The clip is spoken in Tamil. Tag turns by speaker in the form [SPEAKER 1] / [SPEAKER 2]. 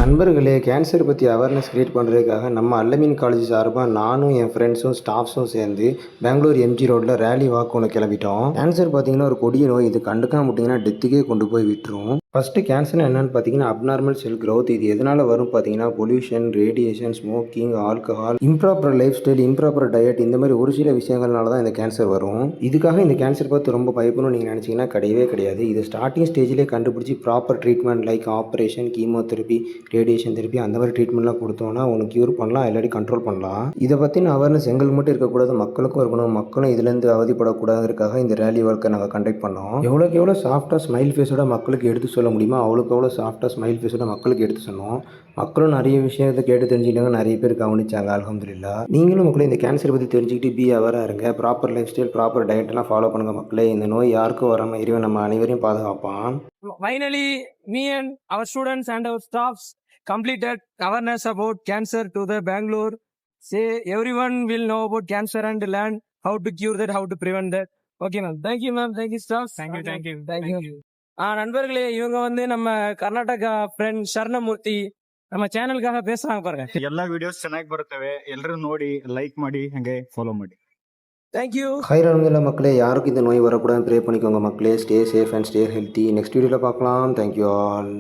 [SPEAKER 1] நண்பர்களே, கேன்சர் பற்றி அவேர்னஸ் கிரியேட் பண்ணுறதுக்காக நம்ம அல்லமின் காலேஜ் சார்பாக நானும் என் ஃப்ரெண்ட்ஸும் ஸ்டாஃப்ஸும் சேர்ந்து பெங்களூர் எம்ஜி ரோட்டில் ரேலி வாக் ஒன்று கிளம்பிட்டோம். கேன்சர் பார்த்தீங்கன்னா ஒரு கொடிய நோய். இது கண்டுக்காம விட்டிங்கன்னா டெத்துக்கே கொண்டு போய் விட்டுரும். ஃபஸ்ட்டு கேன்சர்னா என்னென்னு பார்த்தீங்கன்னா அப்நார்மல் செல் க்ரோத். இது எதனால் வரும் பார்த்தீங்கன்னா pollution, radiation, smoking, alcohol, improper life style, improper diet, இந்த மாதிரி ஒரு சில விஷயங்கள்னால தான் இந்த கேன்சர் வரும். இதுக்காக இந்த கேன்சர் பார்த்து ரொம்ப பயப்படணும்னு நீங்கள் நினச்சிங்கன்னா கிடையவே கிடையாது. இது ஸ்டார்டிங் ஸ்டேஜ்லேயே கண்டுபிடிச்சி proper treatment like operation, chemotherapy, radiation therapy அந்த மாதிரி ட்ரீட்மெண்ட்லாம் கொடுத்தோன்னா உனக்கு க்யூர் பண்ணலாம், இல்லாட்டி கண்ட்ரோல் பண்ணலாம். இதை பற்றின அவேர்னஸ் எங்களுக்கு மட்டும் இருக்கக்கூடாது, மக்களுக்கும் இருக்கணும். மக்களும் இதுலேருந்து அவதிப்படக்கூடாதுக்காக இந்த ரேலி ஒர்க்கை நாங்கள் கண்டக்ட் பண்ணோம். எவ்வளோக்கு எவ்வளோ சாஃப்டாக ஸ்மைல் ஃபேஸோட மக்களுக்கு எடுத்து சொல்ல முடியுமோ அவ்வளோக்கு எவ்வளோ சாஃப்டாக ஸ்மைல் ஃபேஸோட மக்களுக்கு எடுத்து சொன்னோம். மக்களும் நிறைய விஷயத்தை கேட்டு தெரிஞ்சுக்கிட்டாங்க, நிறைய பேர் கவனிச்சாங்க. அல்ஹம்துலில்லாஹ். நீங்களும் மக்களே இந்த கேன்சர் பற்றி தெரிஞ்சுக்கிட்டு அவேராக இருங்க. ப்ராப்பர் லைஃப் ஸ்டைல், ப்ராப்பர் டயட்டெல்லாம் ஃபாலோ பண்ணுங்கள் மக்களே. இந்த நோய் யாருக்கும் வராமல் இறைவன் நம்ம அனைவரையும் பாதுகாப்பான்.
[SPEAKER 2] Finally, me and our students and our staffs completed awareness about cancer to the Bangalore. Say everyone will know about cancer and learn how to cure that, how to prevent that. Okay, ma'am. Thank you, ma'am. Thank you, staff. Thank you. நண்பர்களே, இவங்க வந்து நம்ம கர்நாடகா ஃப்ரெண்ட் ಶರಣಮೂರ್ತಿ ನಮ್ಮ ಚಾನೆಲ್ಗಾಗ பேசுறாங்க பாருங்க.
[SPEAKER 3] ಎಲ್ಲ ವಿಡಿಯೋಸ್ ಚೆನ್ನಾಗಿ ಬರ್ತವೆ, ಎಲ್ಲರೂ ನೋಡಿ ಲೈಕ್ ಮಾಡಿ ಹಂಗೆ ಫಾಲೋ ಮಾಡಿ.
[SPEAKER 2] தேங்க்யூ.
[SPEAKER 1] ஹைர் அல்ஹம்துலில்லாஹ் மக்களே, யாருக்கும் இந்த நோய் வரக்கூடாதுன்னு ப்ரே பண்ணிக்கோங்க மக்களே. Stay safe and stay healthy. Next வீடியோவில் பார்க்கலாம். Thank you all.